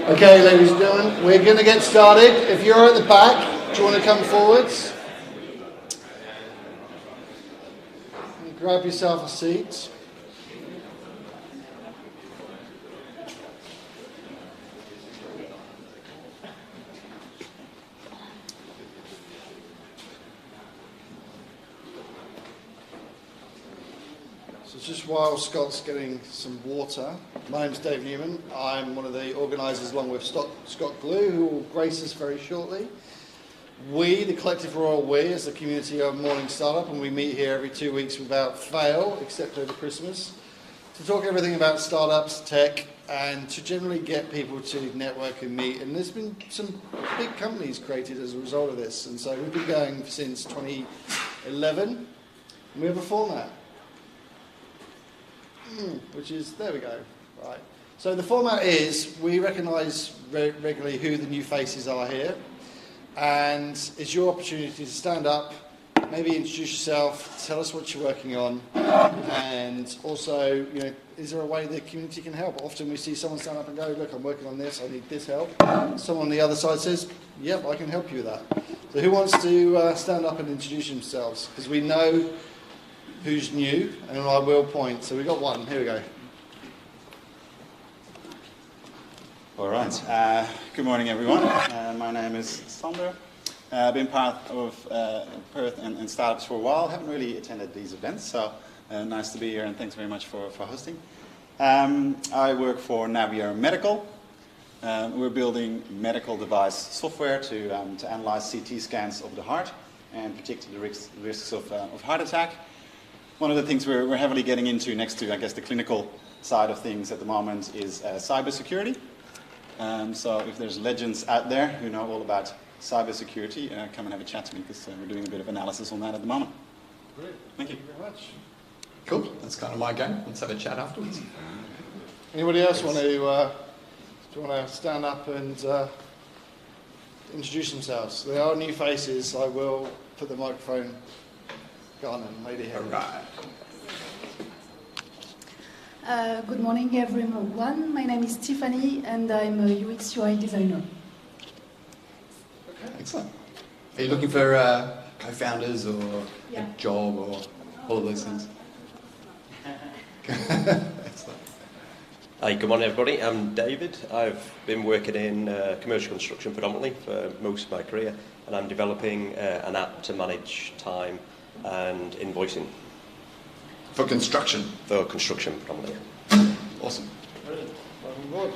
Okay, ladies and gentlemen, we're going to get started. If you're at the back, do you want to come forwards? Grab yourself a seat. Just while Scott's getting some water, my name's Dave Newman. I'm one of the organisers along with Scott Glue, who will grace us very shortly. We, the collective Royal We, is the community of morning startup, and we meet here every 2 weeks without fail, except over Christmas, to talk everything about startups, tech, and to generally get people to network and meet. And there's been some big companies created as a result of this, and so we've been going since 2011, and we have a format. Which is, there we go, right. So the format is we recognise regularly who the new faces are here, and it's your opportunity to stand up, maybe introduce yourself, tell us what you're working on, and also, is there a way the community can help? Often we see someone stand up and go, look, I'm working on this, I need this help. Someone on the other side says, yep, I can help you with that. So who wants to stand up and introduce themselves? Because we know who's new, and I will point. So we've got one. Here we go. All right. Good morning, everyone. My name is Sander. I've been part of Perth and startups for a while. Haven't really attended these events, so nice to be here, and thanks very much for hosting. I work for Navier Medical. We're building medical device software to analyze CT scans of the heart and predict the risks of heart attack. One of the things we're heavily getting into next to, I guess, the clinical side of things at the moment is cybersecurity. So if there's legends out there who know all about cybersecurity, come and have a chat to me, because we're doing a bit of analysis on that at the moment. Great. Thank you very much. Cool. That's kind of my game. Let's have a chat afterwards. Anybody else want to stand up and introduce themselves? They are new faces. I will put the microphone. Go on then, lady here. All right. Good morning, everyone. My name is Tiffany, and I'm a UX UI designer. Okay, excellent. Are you looking for co-founders or a job or all of those things? Excellent. Hi, good morning, everybody. I'm David. I've been working in commercial construction predominantly for most of my career, and I'm developing an app to manage time and invoicing. For construction? For construction, predominantly. Awesome. Brilliant. Welcome aboard.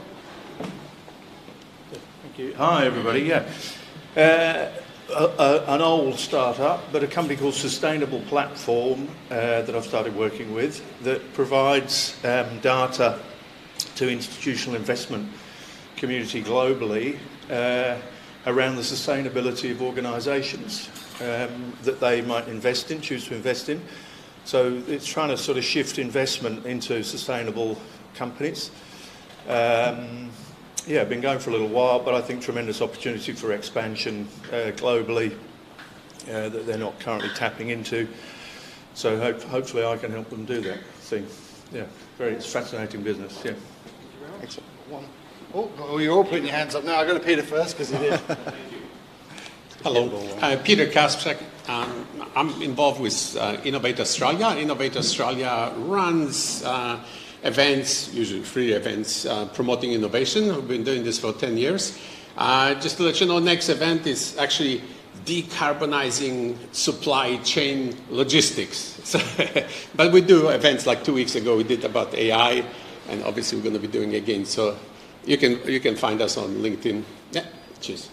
Thank you. Hi, everybody. An old startup, but a company called Sustainable Platform that I've started working with that provides data to institutional investment community globally around the sustainability of organisations that they might choose to invest in. So it's trying to sort of shift investment into sustainable companies. Been going for a little while, but I think tremendous opportunity for expansion globally that they're not currently tapping into. So hopefully I can help them do that thing. It's fascinating business. Yeah. Thank you very much. Excellent. Oh, you're all putting your hands up now. I've got to Peter first because he did. Hello, Peter Kasprzak. I'm involved with Innovate Australia. Innovate Australia runs events, usually free events, promoting innovation. We've been doing this for 10 years. Just to let you know, next event is actually decarbonizing supply chain logistics. But we do events like 2 weeks ago. We did about AI, and obviously we're going to be doing again. So you can find us on LinkedIn. Yeah, cheers.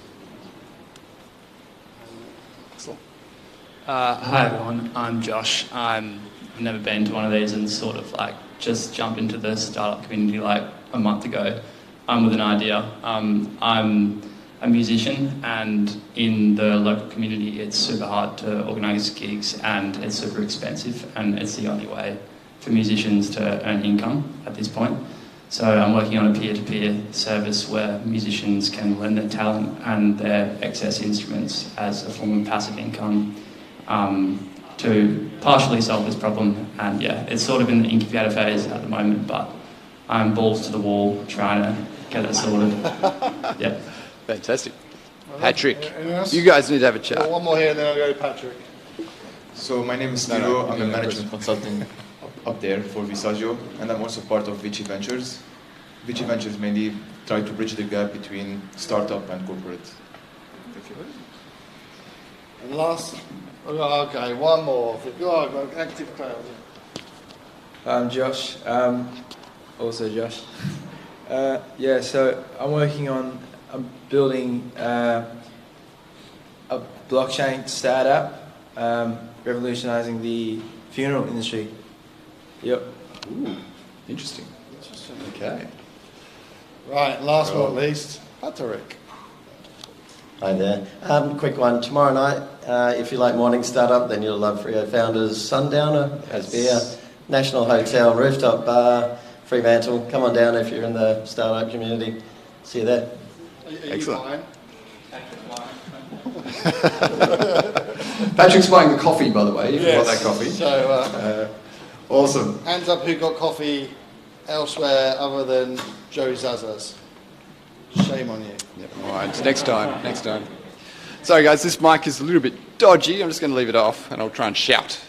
Hi everyone, I'm Josh. I've never been to one of these and sort of just jumped into the startup community a month ago with an idea. I'm a musician, and in the local community it's super hard to organise gigs and it's super expensive, and it's the only way for musicians to earn income at this point. So I'm working on a peer-to-peer service where musicians can lend their talent and their excess instruments as a form of passive income to partially solve this problem. And it's sort of in the incubator phase at the moment, but I'm balls to the wall trying to get it sorted. Yeah. Fantastic. Patrick, you guys need to have a chat. Well, one more here and then I'll go to Patrick. So my name is Tiro. I'm a management consultant up there for Visagio, and I'm also part of Vici Ventures. Vici Ventures mainly try to bridge the gap between startup and corporate. And last, okay, one more. Go active crowd. I'm Josh, also Josh. So I'm building a blockchain startup, revolutionising the funeral industry. Yep. Ooh, interesting. Okay. Right, last but not least, Patrick. Hi there. Quick one. Tomorrow night, if you like morning startup, then you'll love Frio Founders Sundowner. Has beer, National Hotel, rooftop bar, Fremantle. Come on down if you're in the startup community. See you there. Excellent. Patrick's buying the coffee, by the way, if you want that coffee. So, awesome. hands up who got coffee elsewhere other than Joe Zazas. Shame on you. Never mind. Next time. Sorry, guys, this mic is a little bit dodgy. I'm just going to leave it off, and I'll try and shout.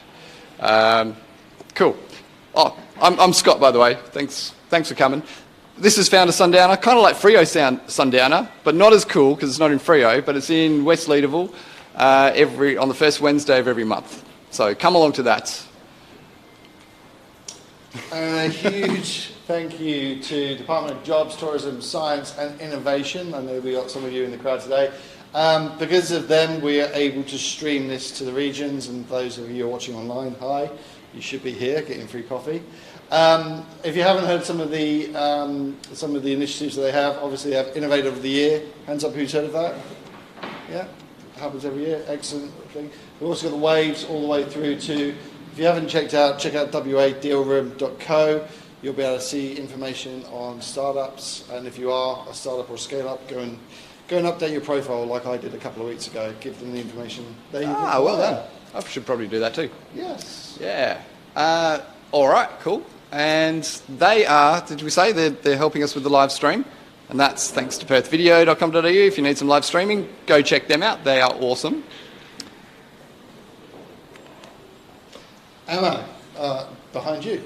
Cool. Oh, I'm Scott, by the way. Thanks for coming. This is Founder Sundowner, kind of like Freo Sundowner, but not as cool because it's not in Freo, but it's in West Leederville on the first Wednesday of every month. So come along to that. And a huge thank you to Department of Jobs, Tourism, Science and Innovation. I know we got some of you in the crowd today. Because of them, we are able to stream this to the regions, and those of you who are watching online, hi, you should be here getting free coffee. If you haven't heard some of the initiatives that they have, obviously they have Innovator of the Year. Hands up who's heard of that? Yeah, it happens every year. Excellent thing. We've also got the waves all the way through to, if you haven't check out wadealroom.co. You'll be able to see information on startups, and if you are a startup or a scale-up, go and update your profile like I did a couple of weeks ago. Give them the information. Well done. I should probably do that too. Yes. Yeah. All right, cool. And they are, did we say, they're helping us with the live stream? And that's thanks to perthvideo.com.au. If you need some live streaming, go check them out. They are awesome. Emma, behind you.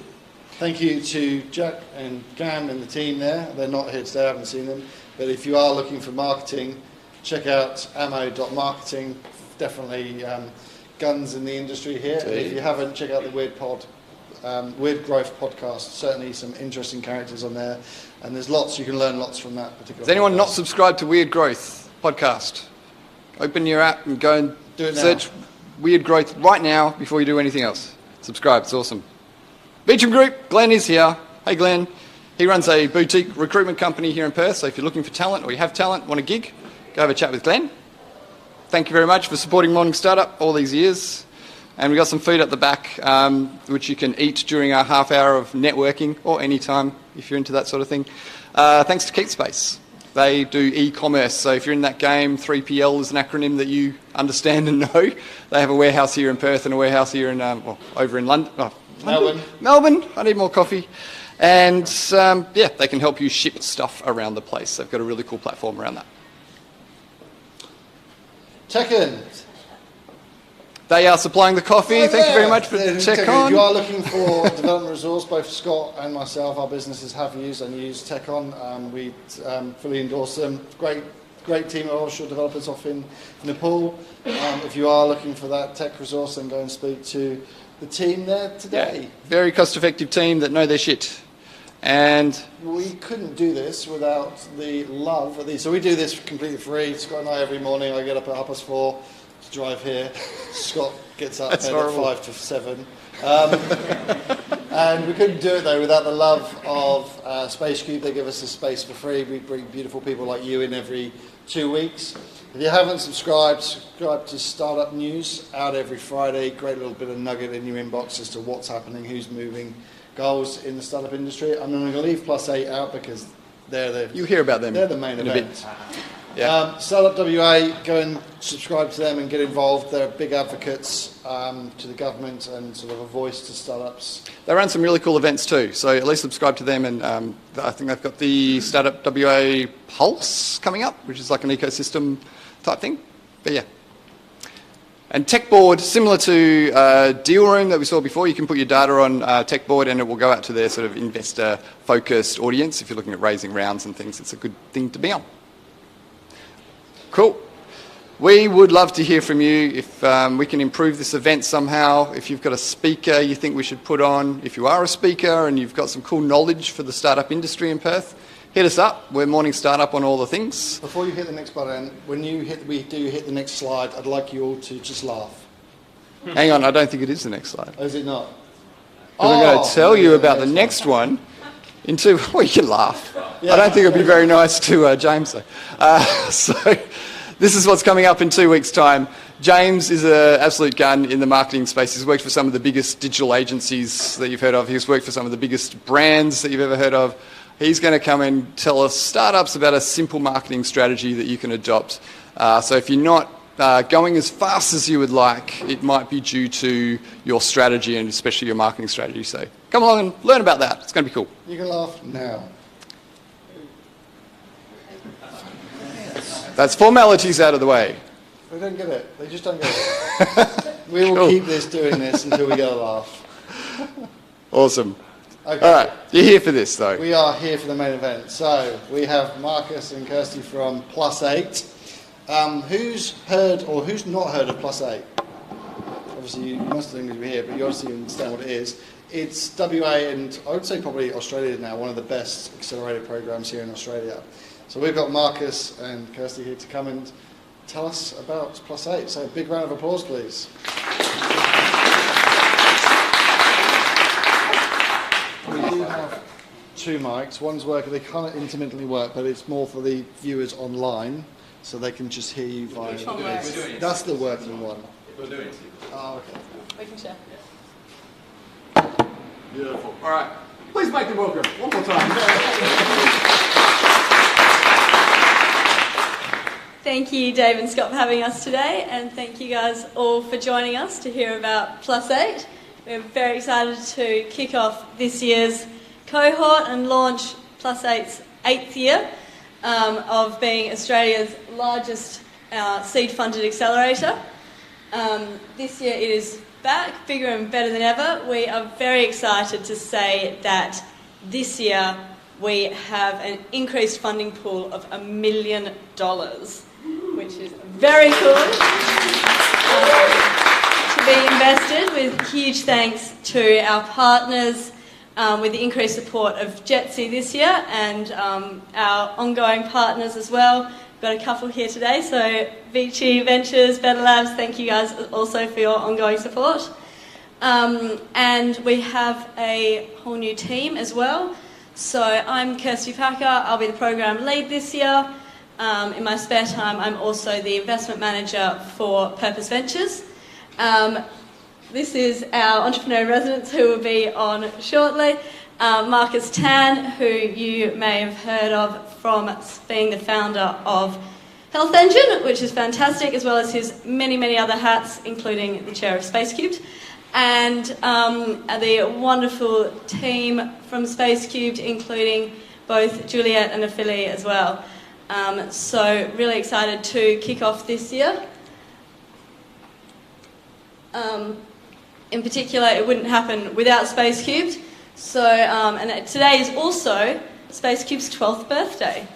Thank you to Jack and Gam and the team there. They're not here today, I haven't seen them. But if you are looking for marketing, check out ammo.marketing. Definitely guns in the industry here. And if you haven't, check out the Weird Growth podcast. Certainly some interesting characters on there. And there's lots, you can learn lots from that particular Is anyone podcast. not subscribed to Weird Growth podcast? Open your app and go and search Weird Growth right now before you do anything else. Subscribe, it's awesome. Beecham Group, Glenn is here. Hey Glenn. He runs a boutique recruitment company here in Perth, so if you're looking for talent or you have talent, want a gig, go have a chat with Glenn. Thank you very much for supporting Morning Startup all these years. And we've got some food at the back, which you can eat during our half hour of networking, or any time if you're into that sort of thing. Thanks to KeepSpace. They do e-commerce, so if you're in that game, 3PL is an acronym that you understand and know. They have a warehouse here in Perth and a warehouse here in, over in London. Melbourne, I need more coffee. And they can help you ship stuff around the place. They've got a really cool platform around that. Tekken. They are supplying the coffee. Thank you very much for Tekken. If you are looking for development resource, both Scott and myself, our businesses have used and use Tekken. We fully endorse them. Great team of offshore developers off in Nepal. If you are looking for that tech resource, then go and speak to the team there today. Yeah, very cost-effective team that know their shit. And we couldn't do this without the love of these. So we do this completely free. Scott and I, every morning, I get up at 4:30 to drive here. Scott gets up at 5 to 7. And we couldn't do it, though, without the love of Space Cube. They give us the space for free. We bring beautiful people like you in every 2 weeks. If you haven't subscribe to Startup News, out every Friday. Great little bit of nugget in your inbox as to what's happening, who's moving, goals in the startup industry. I'm going to leave Plus 8 out because you hear about them. They're the main event. Yeah. Startup WA, go and subscribe to them and get involved. They're big advocates to the government and sort of a voice to startups. They run some really cool events too, so at least subscribe to them. And I think they've got the Startup WA Pulse coming up, which is like an ecosystem type thing. But yeah. And TechBoard, similar to Deal Room that we saw before, you can put your data on TechBoard and it will go out to their sort of investor-focused audience. If you're looking at raising rounds and things, it's a good thing to be on. Cool. We would love to hear from you if we can improve this event somehow. If you've got a speaker you think we should put on, if you are a speaker and you've got some cool knowledge for the startup industry in Perth, hit us up. We're Morning Startup on all the things. Before you hit the next button, when we do hit the next slide, I'd like you all to just laugh. Hang on, I don't think it is the next slide. Oh, is it not? I'm going to tell you about the next one. You can laugh. Yeah. I don't think it would be very nice to James though. So this is what's coming up in 2 weeks' time. James is an absolute gun in the marketing space. He's worked for some of the biggest digital agencies that you've heard of. He's worked for some of the biggest brands that you've ever heard of. He's going to come and tell us startups about a simple marketing strategy that you can adopt. So if you're not going as fast as you would like, it might be due to your strategy and especially your marketing strategy. So come along and learn about that. It's going to be cool. You can laugh now. That's formalities out of the way. They don't get it. They just don't get it. We will keep doing this until we get a laugh. Awesome. Okay. All right. You're here for this, though. We are here for the main event. So we have Marcus and Kirsty from Plus Eight. Who's heard or who's not heard of Plus Eight? Obviously, you must have been here, but you obviously understand what it is. It's WA and I would say probably Australia now, one of the best accelerator programs here in Australia. So we've got Marcus and Kirsty here to come and tell us about Plus Eight. So a big round of applause, please. We do have two mics. One's working. They kind of intermittently work, but it's more for the viewers online, so they can just hear you via. Which one works? That's the working one. We'll do it. Oh, okay. We can share. Beautiful. All right. Please make them welcome. One more time. Thank you, Dave and Scott, for having us today, and thank you guys all for joining us to hear about Plus Eight. We're very excited to kick off this year's cohort and launch Plus Eight's 8th year of being Australia's largest seed-funded accelerator. This year it is back, bigger and better than ever. We are very excited to say that this year we have an increased funding pool of $1 million, which is very cool. To be invested, with huge thanks to our partners, with the increased support of Jetsy this year and our ongoing partners as well. We've got a couple here today, so Vici Ventures, Better Labs, thank you guys also for your ongoing support. And we have a whole new team as well. So I'm Kirsty Packer, I'll be the program lead this year. In my spare time, I'm also the investment manager for Purpose Ventures. This is our entrepreneur in residence who will be on shortly. Marcus Tan, who you may have heard of from being the founder of Healthengine, which is fantastic, as well as his many, many other hats, including the chair of SpaceCubed. And the wonderful team from SpaceCubed, including both Juliet and Ophelia as well. So really excited to kick off this year. In particular, it wouldn't happen without SpaceCubed. So, and today is also SpaceCube's 12th birthday.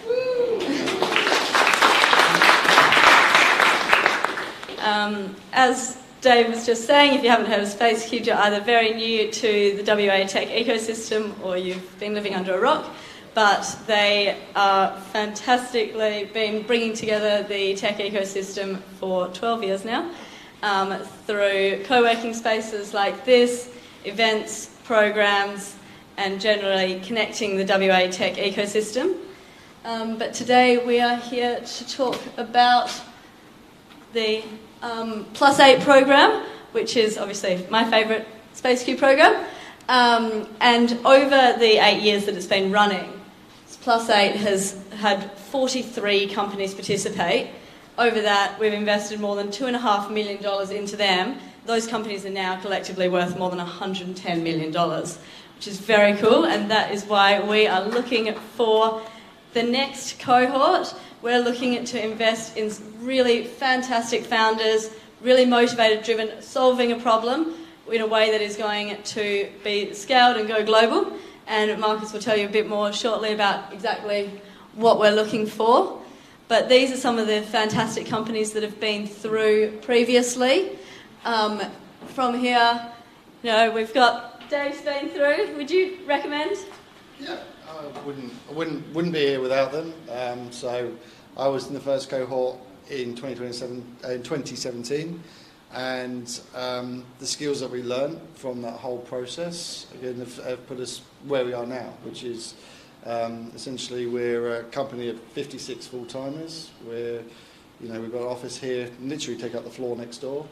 As Dave was just saying, if you haven't heard of SpaceCubed, you're either very new to the WA tech ecosystem or you've been living under a rock. But they are fantastically been bringing together the tech ecosystem for 12 years now. Through co-working spaces like this, events, programs, and generally connecting the WA tech ecosystem. But today we are here to talk about the Plus 8 program, which is obviously my favourite SpaceCube program. And over the 8 years that it's been running, Plus 8 has had 43 companies participate. Over that, we've invested more than $2.5 million into them. Those companies are now collectively worth more than $110 million, which is very cool, and that is why we are looking for the next cohort. We're looking to invest in really fantastic founders, really motivated, driven, solving a problem in a way that is going to be scaled and go global. And Marcus will tell you a bit more shortly about exactly what we're looking for. But these are some of the fantastic companies that have been through previously. From here, you know, we've got Dave's been through. Would you recommend? Yeah, I wouldn't be here without them. So I was in the first cohort in 2017, and the skills that we learned from that whole process again have put us where we are now, which is essentially we're a company of 56 full-timers. We're You know, we've got an office here, literally take up the floor next door,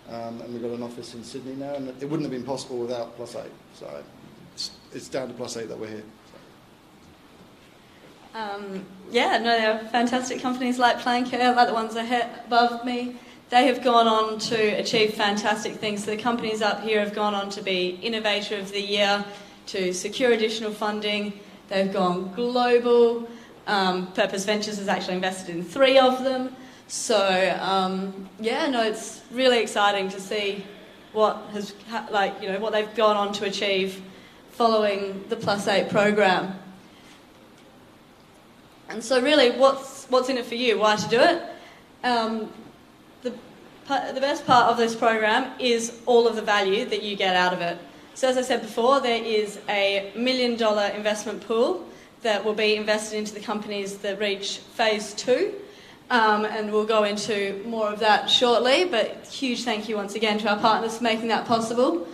and we've got an office in Sydney now, and it wouldn't have been possible without Plus Eight. So it's down to Plus Eight that we're here. Yeah, no, there are fantastic companies like Planker, like the ones ahead above me. They have gone on to achieve fantastic things. So the companies up here have gone on to be Innovator of the Year, to secure additional funding. They've gone global. Purpose Ventures has actually invested in 3 of them. So, yeah, no, it's really exciting to see what has, what they've gone on to achieve following the Plus 8 program. And so really, what's in it for you? Why to do it? The best part of this program is all of the value that you get out of it. So as I said before, there is a $1 million investment pool that will be invested into the companies that reach phase 2. And we'll go into more of that shortly, but huge thank you once again to our partners for making that possible.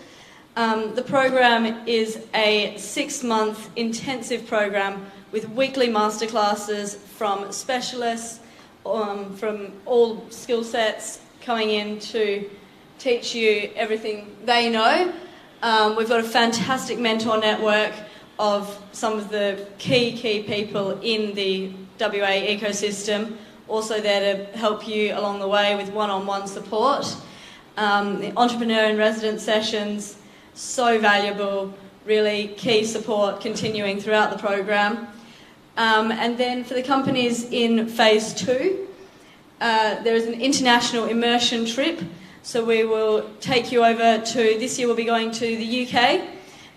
The program is a 6-month intensive program with weekly masterclasses from specialists, from all skill sets, coming in to teach you everything they know. We've got a fantastic mentor network of some of the key people in the WA ecosystem, also there to help you along the way with one-on-one support. The entrepreneur in residence sessions, so valuable, really key support continuing throughout the program. And then for the companies in phase 2, there is an international immersion trip. So we will take you over to, this year we'll be going to the UK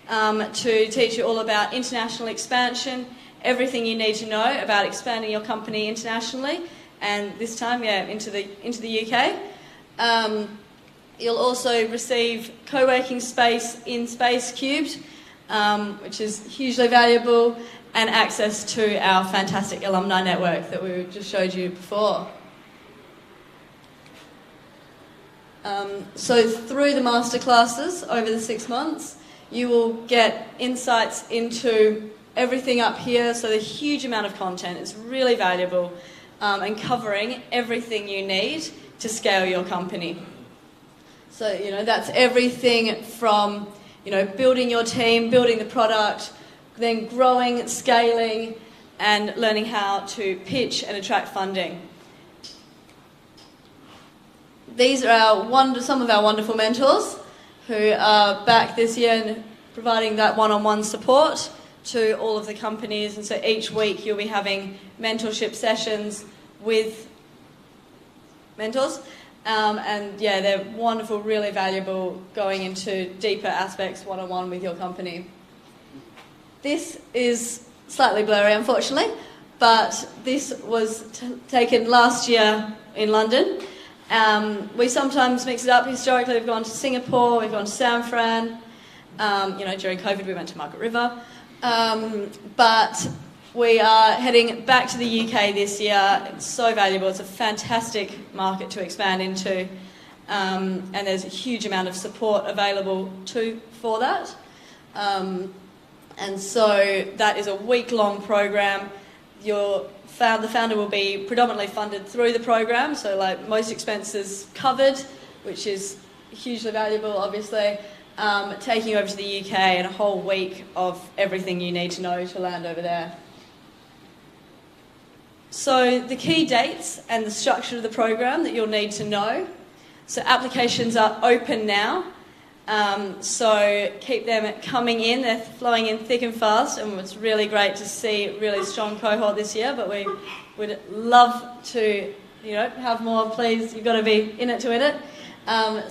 to teach you all about international expansion, everything you need to know about expanding your company internationally, and this time, into the UK. You'll also receive co-working space in Space Cubed, which is hugely valuable, and access to our fantastic alumni network that we just showed you before. So through the masterclasses over the 6 months, you will get insights into everything up here, so the huge amount of content is really valuable, and covering everything you need to scale your company. So, that's everything from, building your team, building the product, then growing, scaling, and learning how to pitch and attract funding. These are some of our wonderful mentors who are back this year and providing that one-on-one support to all of the companies. And so each week you'll be having mentorship sessions with mentors. And they're wonderful, really valuable, going into deeper aspects one-on-one with your company. This is slightly blurry, unfortunately, but this was taken last year in London. We sometimes mix it up. Historically, we've gone to Singapore, we've gone to San Fran. During COVID, we went to Margaret River. But we are heading back to the UK this year. It's so valuable. It's a fantastic market to expand into. And there's a huge amount of support available for that. And so that is a week-long program. The founder will be predominantly funded through the program, so like most expenses covered, which is hugely valuable, obviously. Taking you over to the UK and a whole week of everything you need to know to land over there. So the key dates and the structure of the program that you'll need to know. So applications are open now. So keep them coming in. They're flowing in thick and fast, and it's really great to see a really strong cohort this year, but we would love to have more. Please, you've got to be in it to win it.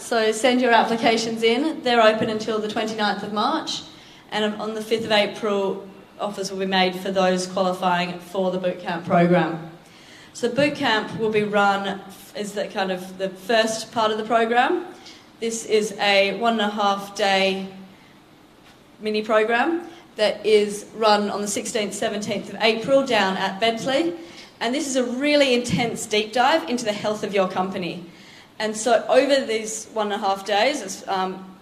So send your applications in. They're open until the 29th of March, and on the 5th of April offers will be made for those qualifying for the bootcamp program. So bootcamp will be run as the kind of the first part of the program. This is a 1.5-day mini program that is run on the 16th, 17th of April down at Bentley. And this is a really intense deep dive into the health of your company. And so over these 1.5 days, it's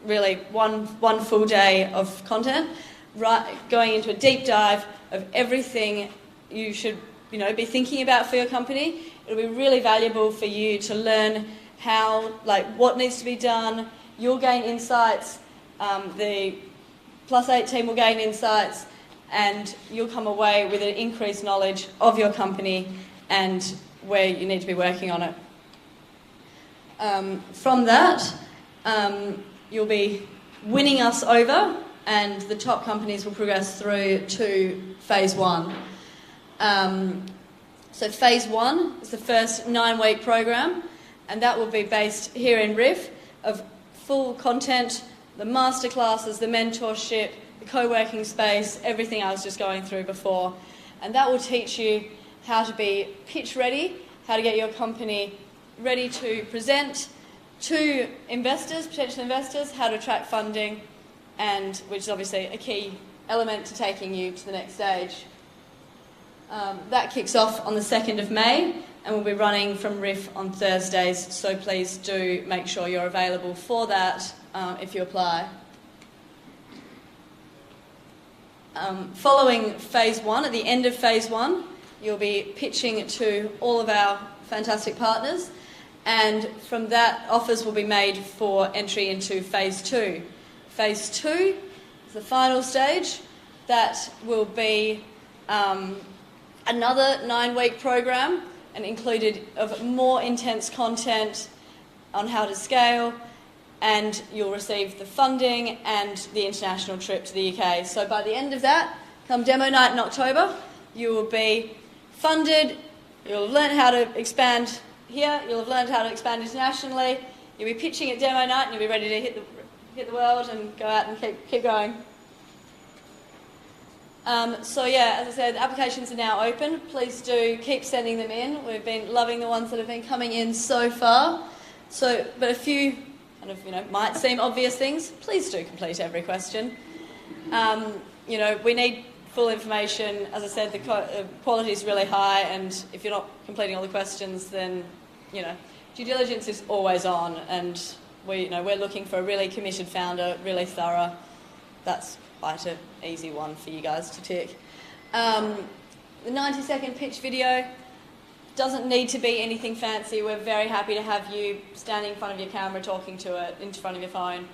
really one full day of content, going into a deep dive of everything you should be thinking about for your company. It'll be really valuable for you to learn how, like, what needs to be done. You'll gain insights. The Plus 8 team will gain insights, and you'll come away with an increased knowledge of your company and where you need to be working on it. From that, you'll be winning us over, and the top companies will progress through to phase 1. So phase 1 is the first 9-week program, and that will be based here in RIF of full content, the masterclasses, the mentorship, the co-working space, everything I was just going through before. And that will teach you how to be pitch ready, how to get your company ready to present to investors, potential investors, how to attract funding, and which is obviously a key element to taking you to the next stage. That kicks off on the 2nd of May, and we'll be running from RIF on Thursdays, so please do make sure you're available for that if you apply. Following phase 1, at the end of phase 1, you'll be pitching to all of our fantastic partners, and from that, offers will be made for entry into phase 2. Phase 2 is the final stage. That will be another 9-week program, and included of more intense content on how to scale, and you'll receive the funding and the international trip to the UK. So by the end of that, come demo night in October, you will be funded, you'll have learned how to expand here, you'll have learned how to expand internationally, you'll be pitching at demo night, and you'll be ready to hit the world and go out and keep going. So yeah, as I said, applications are now open. Please do keep sending them in. We've been loving the ones that have been coming in so far. But a few kind of, might seem obvious things. Please do complete every question. We need full information. As I said, the quality is really high, and if you're not completing all the questions, then, due diligence is always on, and we're looking for a really committed founder, really thorough. That's quite an easy one for you guys to tick. The 90-second pitch video doesn't need to be anything fancy. We're very happy to have you standing in front of your camera talking to it, in front of your phone.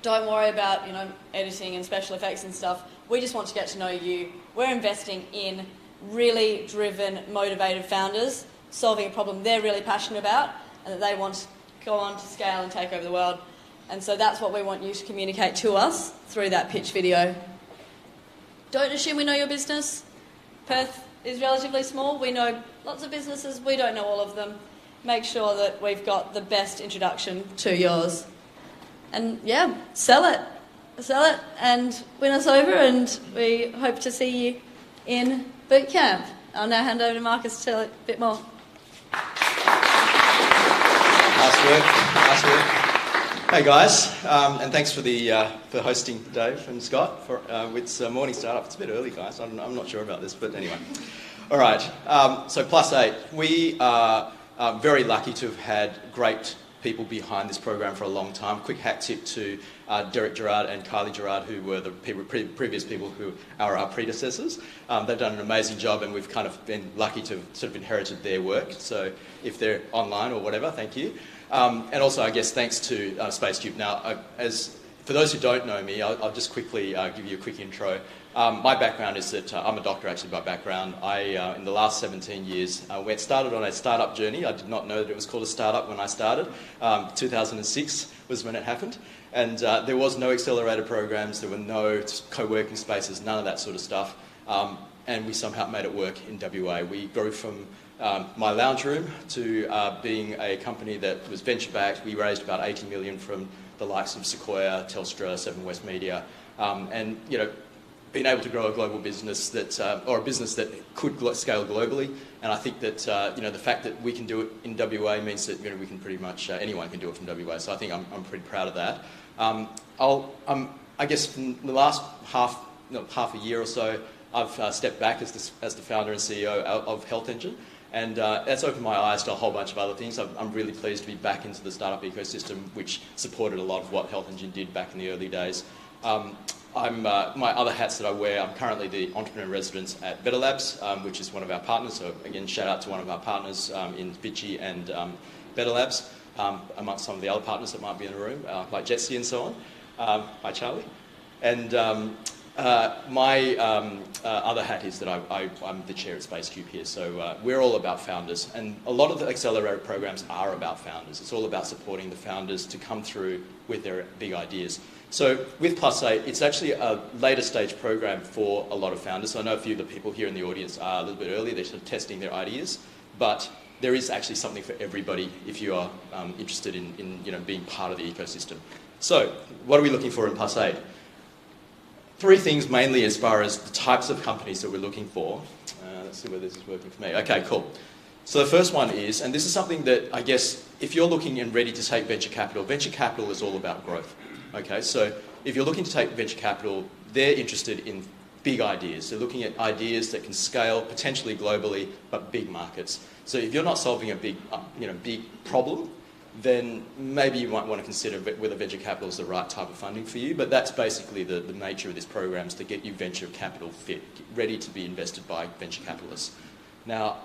Don't worry about, editing and special effects and stuff. We just want to get to know you. We're investing in really driven, motivated founders solving a problem they're really passionate about and that they want to go on to scale and take over the world. And so that's what we want you to communicate to us through that pitch video. Don't assume we know your business. Perth is relatively small. We know lots of businesses. We don't know all of them. Make sure that we've got the best introduction to yours. And yeah, sell it and win us over, and we hope to see you in boot camp. I'll now hand over to Marcus to tell a bit more. Nice work. Hey guys, and thanks for for hosting Dave and Scott. It's morning startup. It's a bit early, guys. I'm not sure about this, but anyway. All right. So Plus 8, we are very lucky to have had great people behind this program for a long time. Quick hat tip to Derek Gerard and Kylie Gerard, who were the previous people who are our predecessors. They've done an amazing job, and we've kind of been lucky to have sort of inherited their work. So if they're online or whatever, thank you. And also, I guess, thanks to SpaceTube. Now, for those who don't know me, I'll just quickly give you a quick intro. My background is that I'm a doctor, actually, by background. I, in the last 17 years, started on a startup journey. I did not know that it was called a startup when I started. 2006 was when it happened. And there was no accelerator programs, there were no co-working spaces, none of that sort of stuff. And we somehow made it work in WA. We grew from my lounge room to being a company that was venture-backed. We raised about 80 million from the likes of Sequoia, Telstra, Seven West Media, and being able to grow a global business or a business that could scale globally. And I think that the fact that we can do it in WA means that we can pretty much anyone can do it from WA. So I think I'm pretty proud of that. I guess in the last half a year or so, I've stepped back as the founder and CEO of Healthengine. And that's opened my eyes to a whole bunch of other things. I'm really pleased to be back into the startup ecosystem, which supported a lot of what Healthengine did back in the early days. my other hats that I wear, I'm currently the entrepreneur in residence at Better Labs, which is one of our partners. So again, shout out to one of our partners in Vichy and Better Labs, amongst some of the other partners that might be in the room, like Jetsy and so on. Hi, Charlie. And my other hat is that I'm the chair at SpaceCube here. So we're all about founders. And a lot of the accelerator programs are about founders. It's all about supporting the founders to come through with their big ideas. So with Plus 8, it's actually a later stage program for a lot of founders. So I know a few of the people here in the audience are a little bit early. They're sort of testing their ideas. But there is actually something for everybody if you are interested in being part of the ecosystem. So what are we looking for in Plus 8? 3 things mainly as far as the types of companies that we're looking for. Let's see whether this is working for me. Okay, cool. So the first one is, and this is something that I guess if you're looking and ready to take venture capital is all about growth. Okay, so if you're looking to take venture capital, they're interested in big ideas. They're looking at ideas that can scale potentially globally, but big markets. So if you're not solving a big problem, then maybe you might want to consider whether venture capital is the right type of funding for you. But that's basically the nature of this program, is to get you venture capital fit, ready to be invested by venture capitalists. Now,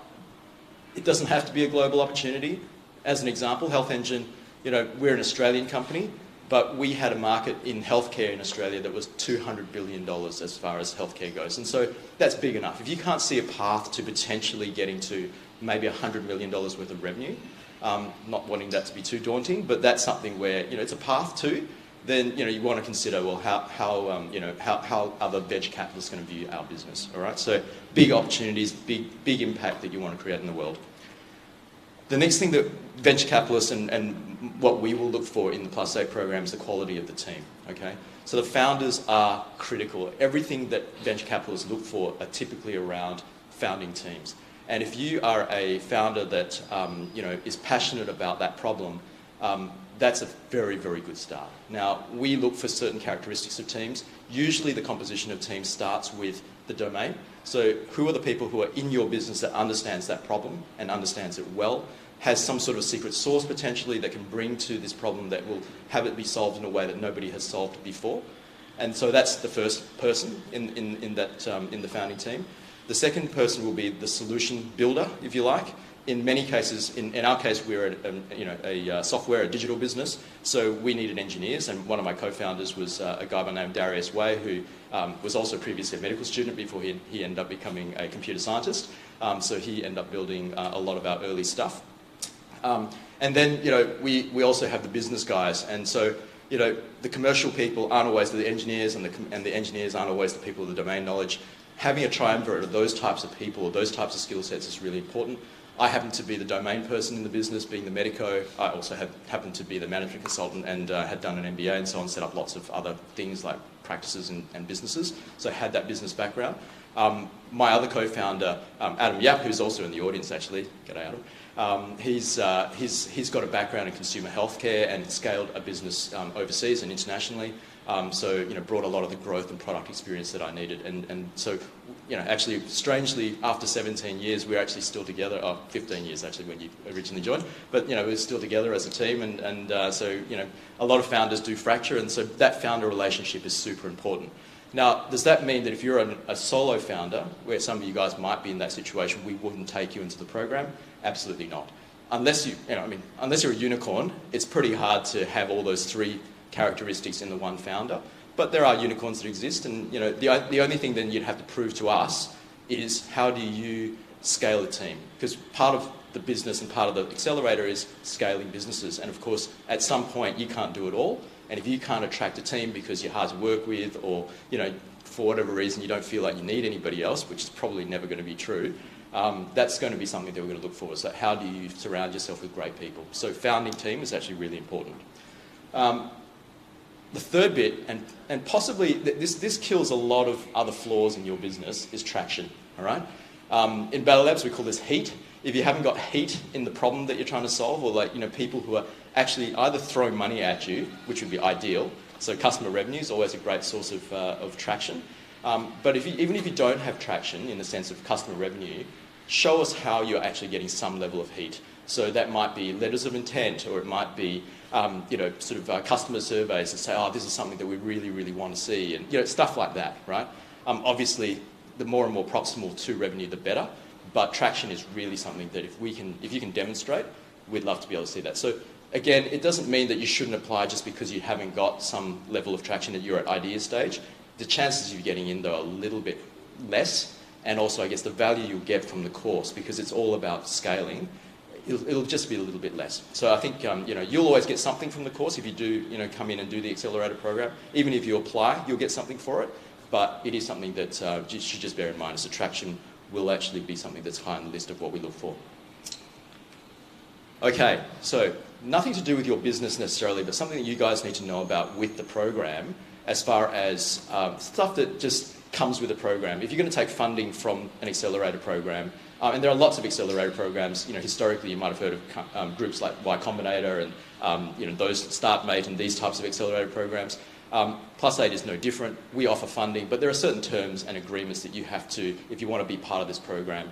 it doesn't have to be a global opportunity. As an example, Healthengine, we're an Australian company, but we had a market in healthcare in Australia that was $200 billion as far as healthcare goes. And so that's big enough. If you can't see a path to potentially getting to maybe $100 million worth of revenue, not wanting that to be too daunting, but that's something where it's a path to, then you want to consider, well, how other venture capitalists are going to view our business. All right, so big opportunities, big impact that you want to create in the world. The next thing that venture capitalists and what we will look for in the Plus 8 program is the quality of the team. Okay, so the founders are critical. Everything that venture capitalists look for are typically around founding teams. And if you are a founder that is passionate about that problem, that's a very, very good start. Now, we look for certain characteristics of teams. Usually the composition of teams starts with the domain. So who are the people who are in your business that understands that problem and understands it well, has some sort of secret sauce potentially that can bring to this problem that will have it be solved in a way that nobody has solved before. And so that's the first person in the founding team. The second person will be the solution builder, if you like. In many cases, in our case, we're a software, a digital business, so we needed engineers, and one of my co-founders was a guy by the name of Darius Way, who was also previously a medical student before he ended up becoming a computer scientist. So he ended up building a lot of our early stuff. And then, we also have the business guys, and so, the commercial people aren't always the engineers, and the engineers aren't always the people with the domain knowledge. Having a triumvirate of those types of people, or those types of skill sets, is really important. I happen to be the domain person in the business, being the medico. I also happen to be the management consultant and had done an MBA and so on, set up lots of other things like practices and businesses. So I had that business background. My other co-founder, Adam Yap, who's also in the audience actually, g'day Adam, he's got a background in consumer healthcare and scaled a business overseas and internationally. So, brought a lot of the growth and product experience that I needed. And so, actually, strangely, after 17 years, we're actually still together. 15 years, actually, when you originally joined. But, we're still together as a team. And so, a lot of founders do fracture. And so that founder relationship is super important. Now, does that mean that if you're a solo founder, where some of you guys might be in that situation, we wouldn't take you into the program? Absolutely not. Unless you're a unicorn, it's pretty hard to have all those 3 characteristics in the one founder, but there are unicorns that exist, and the only thing then you'd have to prove to us is how do you scale a team, because part of the business and part of the accelerator is scaling businesses, and of course at some point you can't do it all, and if you can't attract a team because you're hard to work with, or for whatever reason you don't feel like you need anybody else, which is probably never going to be true, that's going to be something that we're going to look for. So how do you surround yourself with great people? So founding team is actually really important. The third bit, and possibly this kills a lot of other flaws in your business, is traction. All right. In Better Labs, we call this heat. If you haven't got heat in the problem that you're trying to solve, or people who are actually either throwing money at you, which would be ideal. So customer revenue is always a great source of traction. But even if you don't have traction in the sense of customer revenue, show us how you're actually getting some level of heat. So that might be letters of intent, or it might be sort of customer surveys that say, oh, this is something that we really, really want to see, and stuff like that, right? Obviously, the more and more proximal to revenue, the better. But traction is really something that if you can demonstrate, we'd love to be able to see that. So again, it doesn't mean that you shouldn't apply just because you haven't got some level of traction that you're at idea stage. The chances of you getting in, though, are a little bit less. And also, I guess, the value you'll get from the course, because it's all about scaling, it'll just be a little bit less. So I think you'll always get something from the course if you do come in and do the accelerator program. Even if you apply, you'll get something for it. But it is something that you should just bear in mind, as attraction will actually be something that's high on the list of what we look for. Okay, so nothing to do with your business necessarily, but something that you guys need to know about with the program, as far as stuff that just comes with a program. If you're going to take funding from an accelerator program, and there are lots of accelerator programs, historically you might have heard of groups like Y Combinator and those StartMate and these types of accelerator programs. Plus Eight is no different. We offer funding, but there are certain terms and agreements that you have to, if you want to be part of this program,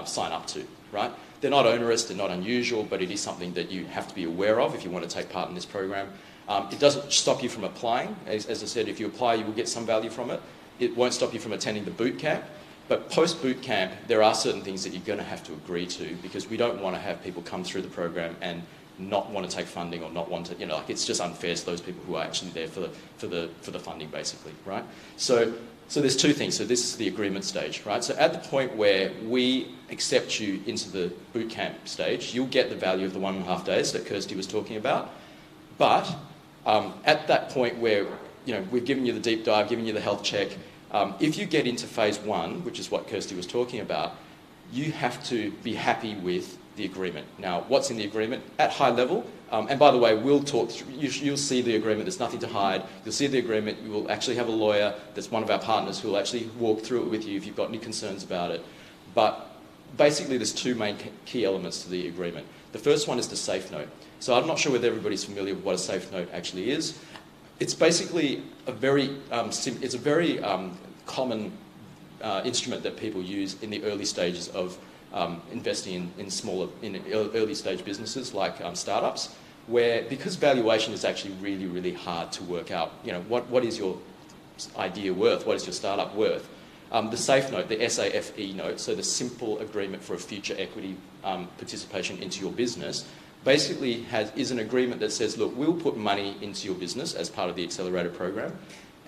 sign up to, right? They're not onerous, they're not unusual, but it is something that you have to be aware of if you want to take part in this program. It doesn't stop you from applying. As I said, if you apply, you will get some value from it. It won't stop you from attending the boot camp. But post-boot camp, there are certain things that you're going to have to agree to, because we don't want to have people come through the program and not want to take funding or not want to, it's just unfair to those people who are actually there for the funding, basically, right? So there's two things. So this is the agreement stage, right? So at the point where we accept you into the boot camp stage, you'll get the value of the 1.5 days that Kirsty was talking about. But at that point where, we've given you the deep dive, given you the health check, if you get into phase 1, which is what Kirsty was talking about, you have to be happy with the agreement. Now, what's in the agreement? At high level, and by the way, we'll talk through, you'll see the agreement, there's nothing to hide. You'll see the agreement, you will actually have a lawyer that's one of our partners who will actually walk through it with you if you've got any concerns about it. But basically, there's two main key elements to the agreement. The first one is the safe note. So I'm not sure whether everybody's familiar with what a safe note actually is. It's basically a very, common instrument that people use in the early stages of investing in early stage businesses like startups, where, because valuation is actually really, really hard to work out, what is your idea worth, what is your startup worth, the SAFE note, the SAFE note, so the simple agreement for a future equity participation into your business, basically is an agreement that says, look, we'll put money into your business as part of the accelerator program,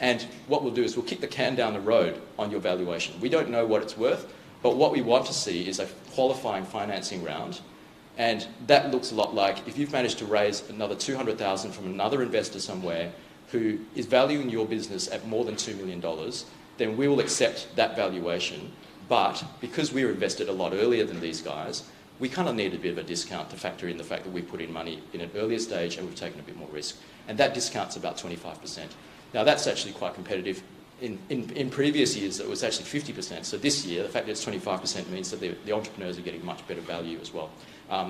and what we'll do is we'll kick the can down the road on your valuation. We don't know what it's worth, but what we want to see is a qualifying financing round, and that looks a lot like if you've managed to raise another $200,000 from another investor somewhere who is valuing your business at more than $2 million, then we will accept that valuation. But because we were invested a lot earlier than these guys, we kind of need a bit of a discount to factor in the fact that we put in money in an earlier stage and we've taken a bit more risk. And that discount's about 25%. Now, that's actually quite competitive. In previous years, it was actually 50%. So this year, the fact that it's 25% means that the entrepreneurs are getting much better value as well,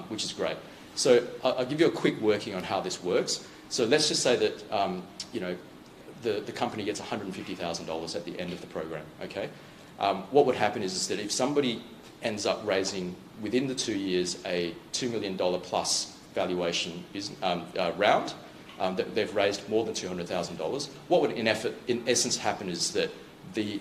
which is great. So I'll give you a quick working on how this works. So let's just say that the company gets $150,000 at the end of the program. Okay, what would happen is that if somebody ends up raising within the 2 years a $2 million plus valuation round, that they've raised more than $200,000. What would in essence happen is that the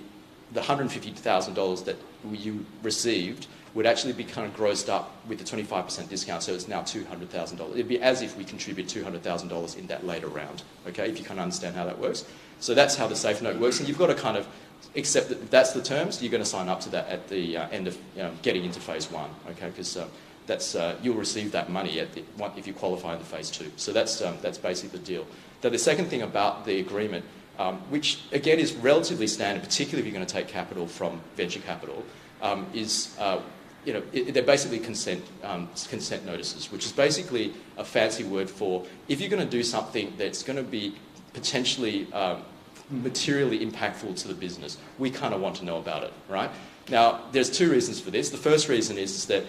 $150,000 that you received would actually be kind of grossed up with the 25% discount, so it's now $200,000. It'd be as if we contribute $200,000 in that later round, okay, if you can understand how that works. So that's how the safe note works, and you've got to kind of accept that if that's the terms, you're going to sign up to that at the end of getting into phase 1, okay, because you'll receive that money if you qualify in the phase 2. So that's basically the deal. Now, the second thing about the agreement, which again is relatively standard, particularly if you're going to take capital from venture capital, is they're basically consent notices, which is basically a fancy word for if you're going to do something that's going to be potentially materially impactful to the business, we kind of want to know about it, right? Now, there's two reasons for this. The first reason is that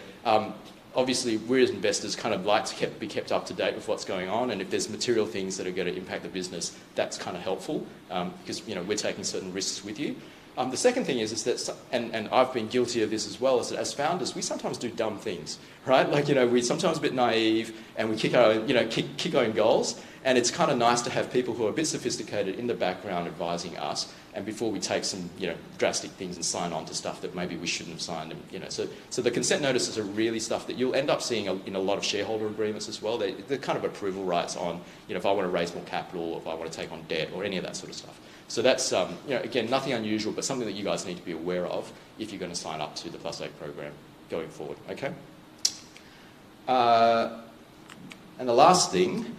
obviously, we as investors kind of like to be kept up to date with what's going on, and if there's material things that are going to impact the business, that's kind of helpful because we're taking certain risks with you. The second thing is that, and I've been guilty of this as well, is that as founders, we sometimes do dumb things, right? Like, we're sometimes a bit naive and we kick our own goals. And it's kind of nice to have people who are a bit sophisticated in the background advising us, and before we take some, drastic things and sign on to stuff that maybe we shouldn't have signed. And, so the consent notices are really stuff that you'll end up seeing in a lot of shareholder agreements as well. They're kind of approval rights on, if I want to raise more capital, or if I want to take on debt, or any of that sort of stuff. So that's, again, nothing unusual, but something that you guys need to be aware of if you're going to sign up to the Plus 8 program going forward. Okay. And the last thing.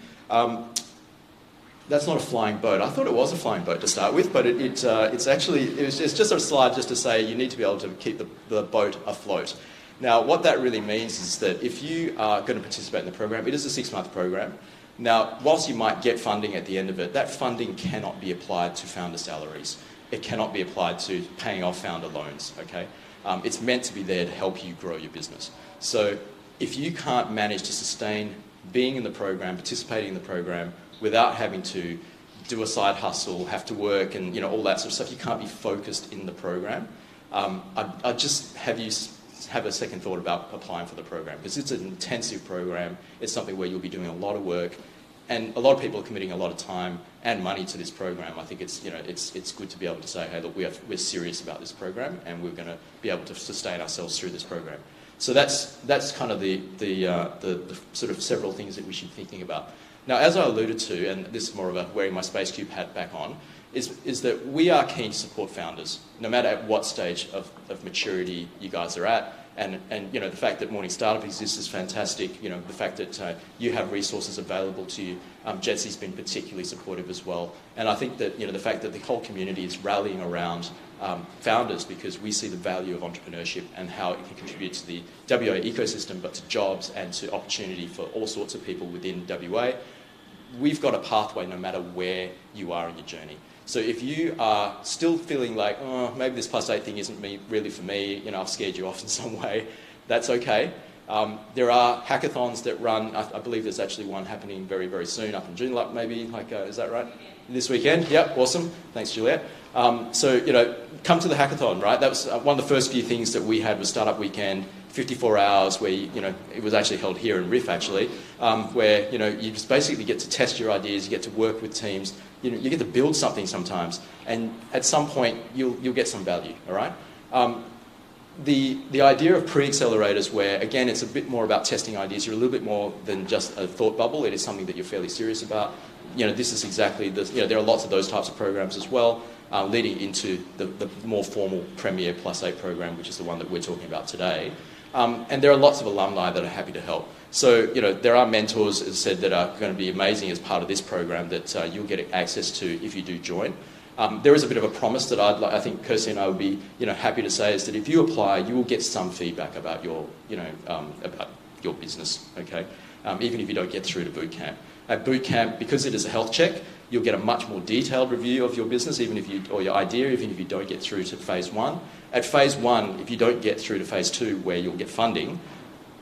That's not a flying boat. I thought it was a flying boat to start with, but it's just a slide just to say you need to be able to keep the boat afloat. Now, what that really means is that if you are going to participate in the program, it is a 6-month program. Now, whilst you might get funding at the end of it, that funding cannot be applied to founder salaries. It cannot be applied to paying off founder loans, okay? It's meant to be there to help you grow your business. So if you can't manage to sustain being in the program, participating in the program, without having to do a side hustle, have to work, and all that sort of stuff, you can't be focused in the program. I'd just have you have a second thought about applying for the program, because it's an intensive program. It's something where you'll be doing a lot of work, and a lot of people are committing a lot of time and money to this program. I think it's good to be able to say, hey, look, we're serious about this program, and we're going to be able to sustain ourselves through this program. So that's kind of the sort of several things that we should be thinking about. Now, as I alluded to, and this is more of a wearing my Space Cube hat back on, is that we are keen to support founders, no matter at what stage of maturity you guys are at. And the fact that Morning Startup exists is fantastic. The fact that you have resources available to you. Jetsy's been particularly supportive as well. And I think that the fact that the whole community is rallying around founders, because we see the value of entrepreneurship and how it can contribute to the WA ecosystem, but to jobs and to opportunity for all sorts of people within WA. We've got a pathway no matter where you are in your journey. So if you are still feeling like, oh, maybe this Plus 8 thing isn't really for me, I've scared you off in some way, that's okay. There are hackathons that run. I believe there's actually one happening very, very soon, up in June, maybe, is that right? This weekend? Yep, awesome. Thanks, Juliet. So, come to the hackathon, right? That was one of the first few things that we had was Startup Weekend, 54 hours where, it was actually held here in Riff, actually, where, you just basically get to test your ideas, you get to work with teams, you get to build something sometimes, and at some point, you'll get some value, all right? The idea of pre-accelerators where, again, it's a bit more about testing ideas. You're a little bit more than just a thought bubble. It is something that you're fairly serious about. This is exactly this. There are lots of those types of programs as well, leading into the more formal Premier Plus 8 program, which is the one that we're talking about today. And there are lots of alumni that are happy to help. So, there are mentors, as I said, that are going to be amazing as part of this program that you'll get access to if you do join. There is a bit of a promise that I think Kirsty and I would be, happy to say, is that if you apply, you will get some feedback about your business, okay? Even if you don't get through to boot camp. At boot camp, because it is a health check, you'll get a much more detailed review of your business, or your idea, even if you don't get through to phase 1. At phase 1, if you don't get through to phase 2, where you'll get funding,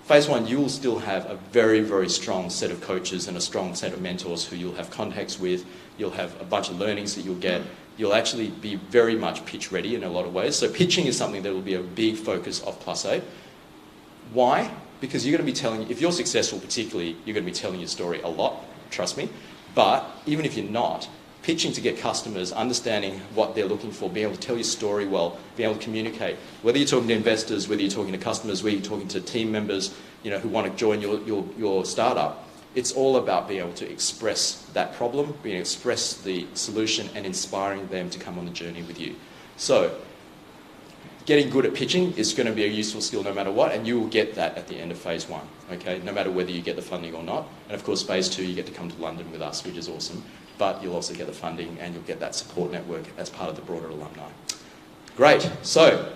phase 1, you'll still have a very, very strong set of coaches and a strong set of mentors who you'll have contacts with. You'll have a bunch of learnings that you'll get. You'll actually be very much pitch ready in a lot of ways. So pitching is something that will be a big focus of Plus 8. Why? Because you're going to be telling, if you're successful particularly, you're going to be telling your story a lot, trust me. But even if you're not, pitching to get customers, understanding what they're looking for, being able to tell your story well, being able to communicate, whether you're talking to investors, whether you're talking to customers, whether you're talking to team members, who want to join your startup, it's all about being able to express that problem, being able to express the solution and inspiring them to come on the journey with you. So, getting good at pitching is going to be a useful skill no matter what, and you will get that at the end of phase 1, okay? No matter whether you get the funding or not. And of course, phase 2, you get to come to London with us, which is awesome. But you'll also get the funding and you'll get that support network as part of the broader alumni. Great. So,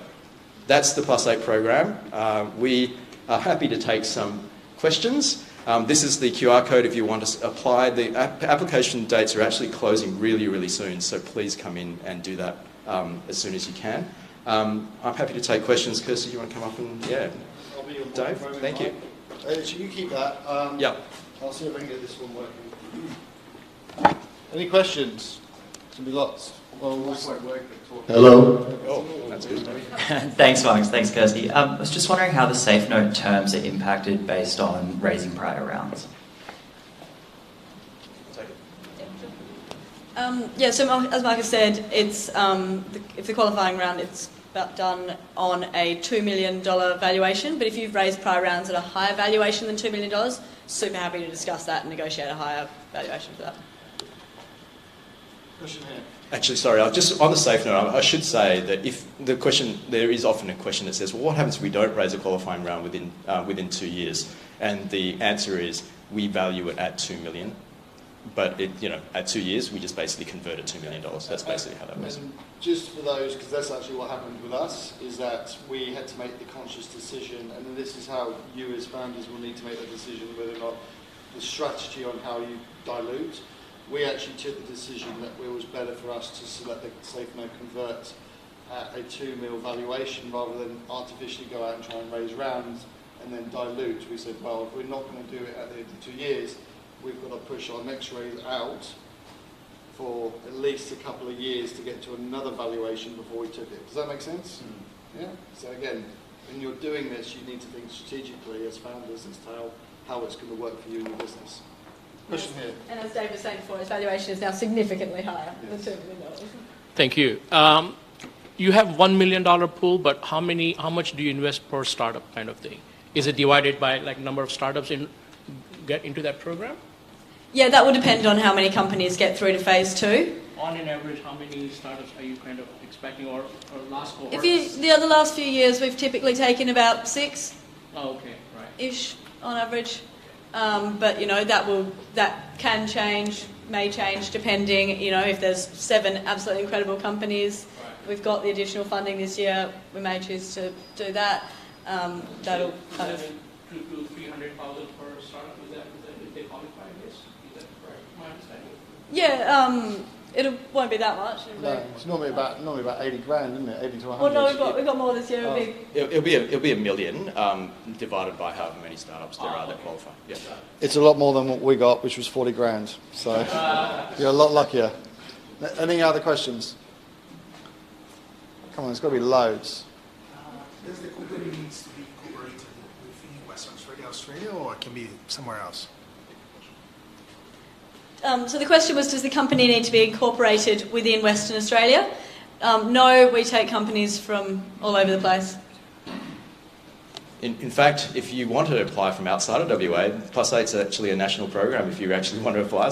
that's the Plus 8 program. We are happy to take some questions. This is the QR code if you want to apply. The application dates are actually closing really, really soon, so please come in and do that as soon as you can. I'm happy to take questions. Kirsty, you want to come up and, yeah. I'll be your Dave, thank you. So you keep that. Yeah. I'll see if I can get this one working. Any questions? There's going to be lots. Hello. Oh, that's good. Thanks, Marcus. Thanks, Kirsty. I was just wondering how the safe note terms are impacted based on raising prior rounds. So as Marcus said, it's if the qualifying round, it's done on a $2 million valuation, but if you've raised prior rounds at a higher valuation than $2 million, super happy to discuss that and negotiate a higher valuation for that. Question here. Actually, sorry, just on the safe note, I should say that if the question, there is often a question that says, well, what happens if we don't raise a qualifying round within 2 years? And the answer is, we value it at $2 million. But at 2 years, we just basically convert it $2 million. That's basically how that works. And just for those, because that's actually what happened with us, is that we had to make the conscious decision, and this is how you as founders will need to make the decision whether or not the strategy on how you dilute. We actually took the decision that it was better for us to let the safe note convert at a $2 million valuation rather than artificially go out and try and raise rounds and then dilute. We said, well, if we're not going to do it at the end of 2 years, we've got to push our next raise out for at least a couple of years to get to another valuation before we took it. Does that make sense? Yeah? So again, when you're doing this, you need to think strategically as founders as to how it's going to work for you in your business. Question here. And as Dave was saying before, his valuation is now significantly higher than $2 million. Thank you. You have $1 million pool, but how much do you invest per startup kind of thing? Is it divided by like number of startups get into that program? Yeah, that will depend on how many companies get through to phase 2. On an average, how many startups are you kind of expecting, or last cohort? The last few years, we've typically taken about 6. Oh, okay, right. Ish on average. But that can change, may change depending, if there's 7 absolutely incredible companies. Right. We've got the additional funding this year. We may choose to do that. That'll kind of 200,000 to 300,000 per startup. Is that if they qualify? Yes. Is that correct? My understanding. Yeah. It won't be that much. No, it's normally about 80 grand, isn't it? 80 to 100. Well, no, we've got more this year. It'll be $1 million divided by however many startups there are that qualify. Yeah. It's a lot more than what we got, which was 40 grand. So you're a lot luckier. Any other questions? Come on, there's got to be loads. Does the company needs to be incorporated within Western Australia, or it can be somewhere else? So the question was, does the company need to be incorporated within Western Australia? No, we take companies from all over the place. In fact, if you want to apply from outside of WA, Plus Eight's actually a national program if you actually want to apply.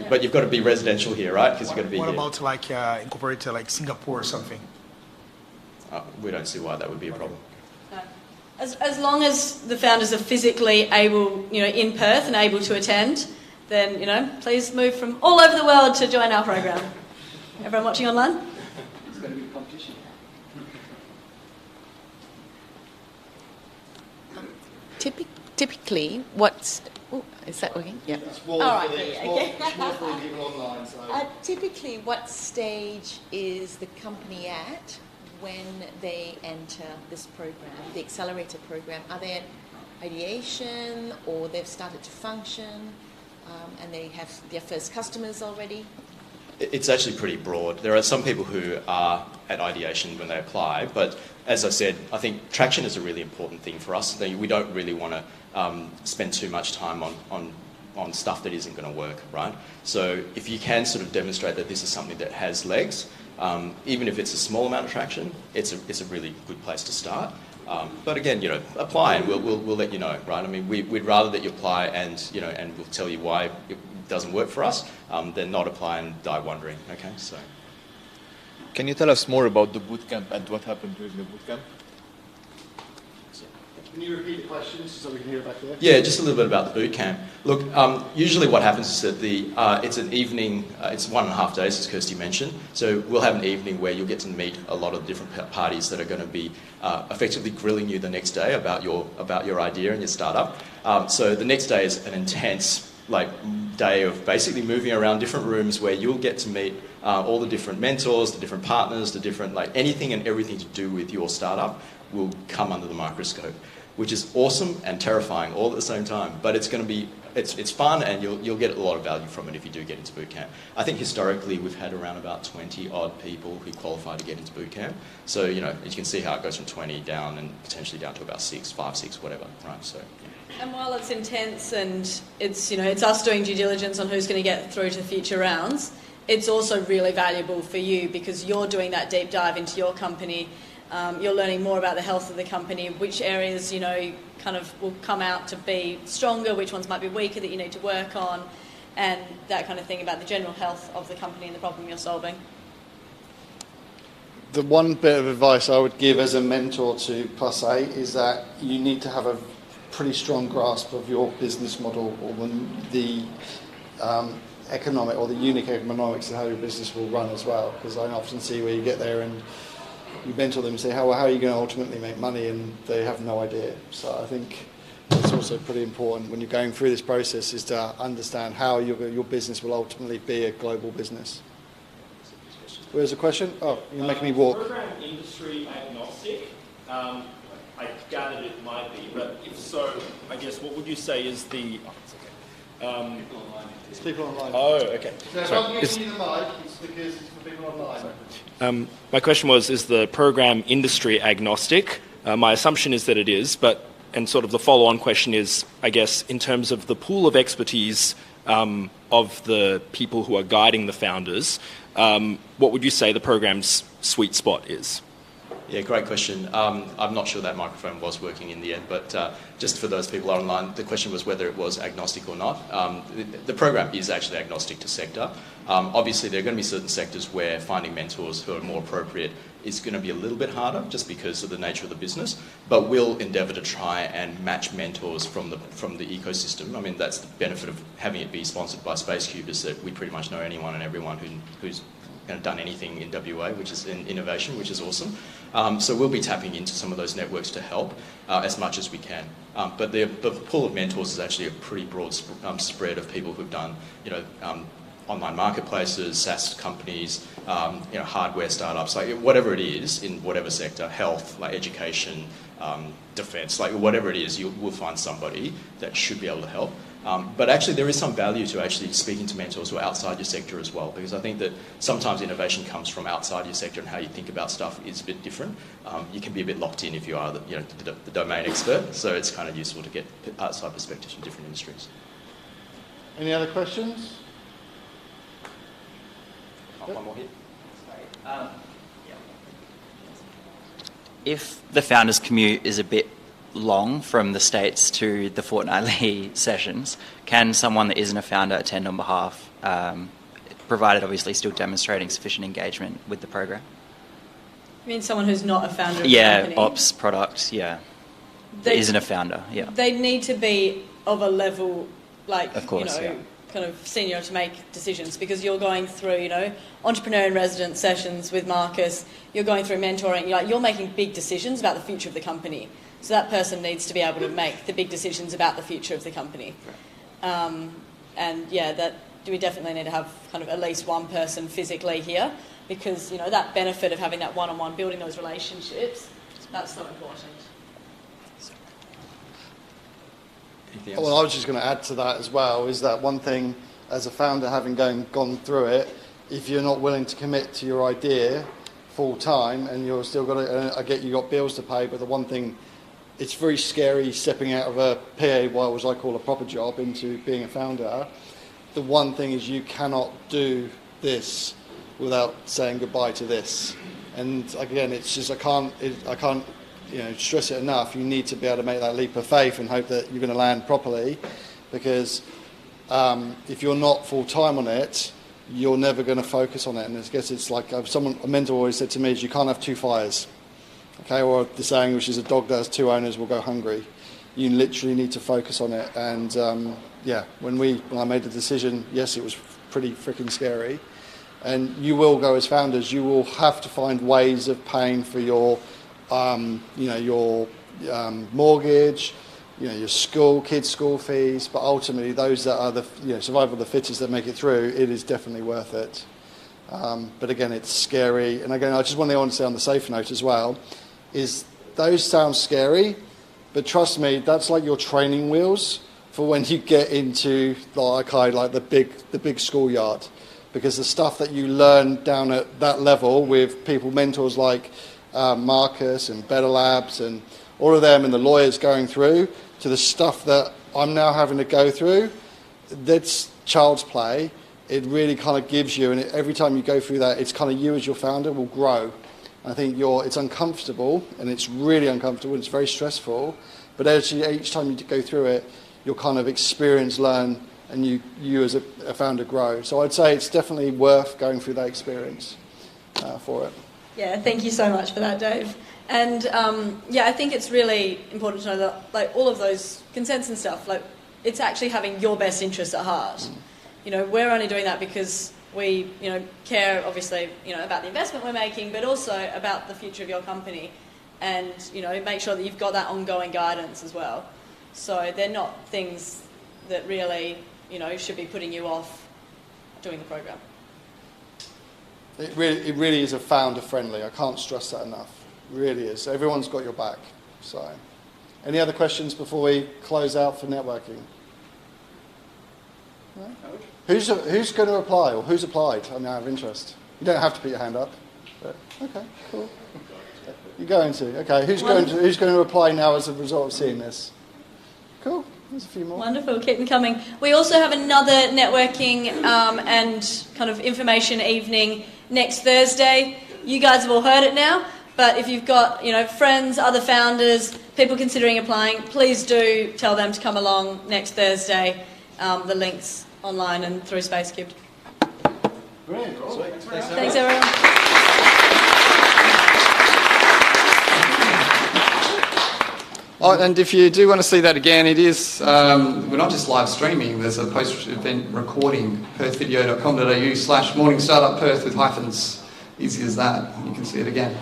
But you've got to be residential here, right? Because you've got to be here. What about incorporate to Singapore or something? We don't see why that would be a problem. As long as the founders are physically able, in Perth and able to attend, then, please move from all over the world to join our program. Everyone watching online? It's going to be competition. Typically, what's... Oh, is that working? Yeah. All right. It's more for the people online. So. Typically, what stage is the company at when they enter this program, the accelerator program? Are they at ideation, or they've started to function, and they have their first customers already? It's actually pretty broad. There are some people who are at ideation when they apply, but as I said, I think traction is a really important thing for us. We don't really want to spend too much time on stuff that isn't going to work, right? So if you can sort of demonstrate that this is something that has legs, even if it's a small amount of traction, it's a really good place to start. But again, apply and we'll let you know, right? I mean, we'd rather that you apply and we'll tell you why it doesn't work for us than not apply and die wondering. Okay, so. Can you tell us more about the bootcamp and what happened during the bootcamp? Can you repeat the questions so we can hear it back there? Yeah, just a little bit about the boot camp. Look, usually what happens is that it's an evening, it's 1.5 days, as Kirsty mentioned. So we'll have an evening where you'll get to meet a lot of different parties that are going to be effectively grilling you the next day about your idea and your startup. So the next day is an intense day of basically moving around different rooms where you'll get to meet all the different mentors, the different partners, the different anything and everything to do with your startup will come under the microscope. which is awesome and terrifying all at the same time. But it's going to be, it's fun, and you'll get a lot of value from it if you do get into boot camp. I think historically we've had around about 20 odd people who qualify to get into boot camp. So, you can see how it goes from 20 down and potentially down to about 5, 6, whatever, right? So. Yeah. And while it's intense and it's, it's us doing due diligence on who's going to get through to future rounds, it's also really valuable for you because you're doing that deep dive into your company. You're learning more about the health of the company, which areas, kind of will come out to be stronger, which ones might be weaker that you need to work on, and that kind of thing about the general health of the company and the problem you're solving. The one bit of advice I would give as a mentor to Plus Eight is that you need to have a pretty strong grasp of your business model or the economic or the unique economics of how your business will run as well. Because I often see where you get there and you mentor them and say, how are you going to ultimately make money? And they have no idea. So I think it's also pretty important when you're going through this process is to understand how your business will ultimately be a global business. Where's the question? Oh, you're making me walk. Program industry agnostic? I gathered it might be, but if so, I guess what would you say is the... It's people online. Oh, okay. So if I'm giving you the mic, it's because it's for people online. My question was, is the program industry agnostic? My assumption is that it is, and sort of the follow-on question is, I guess, in terms of the pool of expertise of the people who are guiding the founders, what would you say the program's sweet spot is? Yeah, great question. I'm not sure that microphone was working in the end, but just for those people online, the question was whether it was agnostic or not. The program is actually agnostic to sector. Obviously, there are going to be certain sectors where finding mentors who are more appropriate is going to be a little bit harder just because of the nature of the business, but we'll endeavour to try and match mentors from the ecosystem. I mean, that's the benefit of having it be sponsored by SpaceCube, is that we pretty much know anyone and everyone who's done anything in WA, which is in innovation, which is awesome. So we'll be tapping into some of those networks to help as much as we can. But the pool of mentors is actually a pretty broad spread of people who've done, online marketplaces, SaaS companies, hardware startups, like whatever it is in whatever sector, health, like education, defence, like whatever it is, we'll find somebody that should be able to help. But actually there is some value to actually speaking to mentors who are outside your sector as well, because I think that sometimes innovation comes from outside your sector and how you think about stuff is a bit different. You can be a bit locked in if you are the domain expert, so it's kind of useful to get outside perspectives from different industries. Any other questions? One more here. If the founders' commute is a bit long from the States to the fortnightly sessions, can someone that isn't a founder attend on behalf, provided obviously still demonstrating sufficient engagement with the program? You mean someone who's not a founder of the company? Yeah, ops, product, that isn't a founder, yeah. They need to be of a level, like, of course, kind of senior to make decisions, because you're going through, entrepreneur in residence sessions with Marcus, you're going through mentoring, you're making big decisions about the future of the company. So that person needs to be able to make the big decisions about the future of the company. And we definitely need to have kind of at least one person physically here, because, that benefit of having that one-on-one, building those relationships, that's so important. Well, I was just going to add to that as well, is that one thing as a founder, having gone through it, if you're not willing to commit to your idea full time and you're still got to, I get you got bills to pay, but the one thing, it's very scary stepping out of a PA, as I call a proper job, into being a founder. The one thing is you cannot do this without saying goodbye to this. And again, it's just, I can't stress it enough. You need to be able to make that leap of faith and hope that you're going to land properly, because if you're not full time on it, you're never going to focus on it. And I guess it's like a mentor always said to me, is you can't have two fires. Okay, or the saying, which is a dog that has two owners will go hungry. You literally need to focus on it. And when I made the decision, yes, it was pretty freaking scary. And you will go as founders, you will have to find ways of paying for your mortgage, your kids' school fees. But ultimately, those that are the survival of the fittest that make it through, it is definitely worth it. But again, it's scary. And again, I just want to say on the safe note as well, is those sound scary, But trust me, that's like your training wheels for when you get into like the big schoolyard, because the stuff that you learn down at that level with people, mentors like Marcus and Better Labs and all of them and the lawyers going through, to the stuff that I'm now having to go through, that's child's play. It really kind of gives you, and every time you go through that, it's kind of you as your founder will grow. I think it's uncomfortable, and it's really uncomfortable, and it's very stressful, but each time you go through it, you'll kind of experience, learn, and you as a founder grow. So I'd say it's definitely worth going through that experience for it. Yeah, thank you so much for that, Dave. And I think it's really important to know that like all of those consents and stuff, like it's actually having your best interests at heart. You know, we're only doing that because we, care obviously, about the investment we're making, but also about the future of your company, and make sure that you've got that ongoing guidance as well. So they're not things that really, should be putting you off doing the program. It really is a founder friendly. I can't stress that enough. It really is. Everyone's got your back. So, any other questions before we close out for networking? No? Who's going to apply, or who's applied? I'm out of interest. You don't have to put your hand up. But, okay, cool. You're going to. Okay, who's going to apply now as a result of seeing this? Cool. There's a few more. Wonderful. Keep them coming. We also have another networking and kind of information evening next Thursday. You guys have all heard it now, but if you've got friends, other founders, people considering applying, please do tell them to come along next Thursday. The links online and through SpaceCubed. Brilliant. Thanks everyone. Oh, and if you do want to see that again, it is, we're not just live streaming, there's a post-event recording, perthvideo.com.au/morning startup perth with hyphens. Easy as that. You can see it again.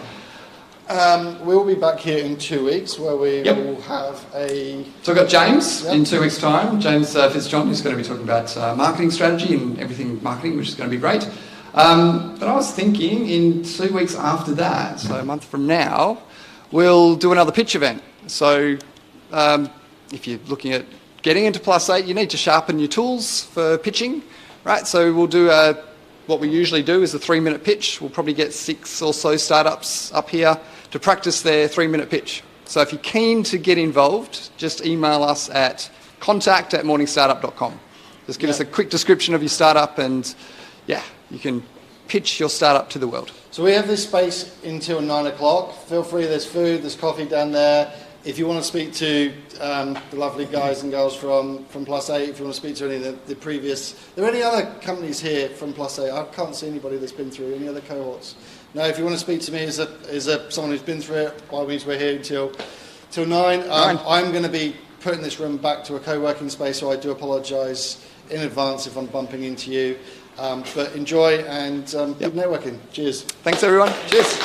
We'll be back here in 2 weeks where we will have a... So we've got James in 2 weeks' time. James Fitzjohn, who's going to be talking about marketing strategy and everything marketing, which is going to be great. But I was thinking in 2 weeks after that, so a month from now, we'll do another pitch event. So if you're looking at getting into Plus 8, you need to sharpen your tools for pitching, right? So we'll do what we usually do is a 3-minute pitch. We'll probably get 6 or so startups up here to practice their 3-minute pitch. So if you're keen to get involved, just email us at contact@morningstartup.com. Just give us a quick description of your startup and, you can pitch your startup to the world. So we have this space until 9 o'clock. Feel free, there's food, there's coffee down there. If you want to speak to the lovely guys and girls from Plus 8, if you want to speak to any of the previous... Are there any other companies here from Plus 8? I can't see anybody that's been through any other cohorts. No, if you want to speak to me as someone who's been through it, by all means we're here till 9. I'm going to be putting this room back to a co-working space, so I do apologise in advance if I'm bumping into you. But enjoy and keep networking. Cheers. Thanks everyone. Cheers.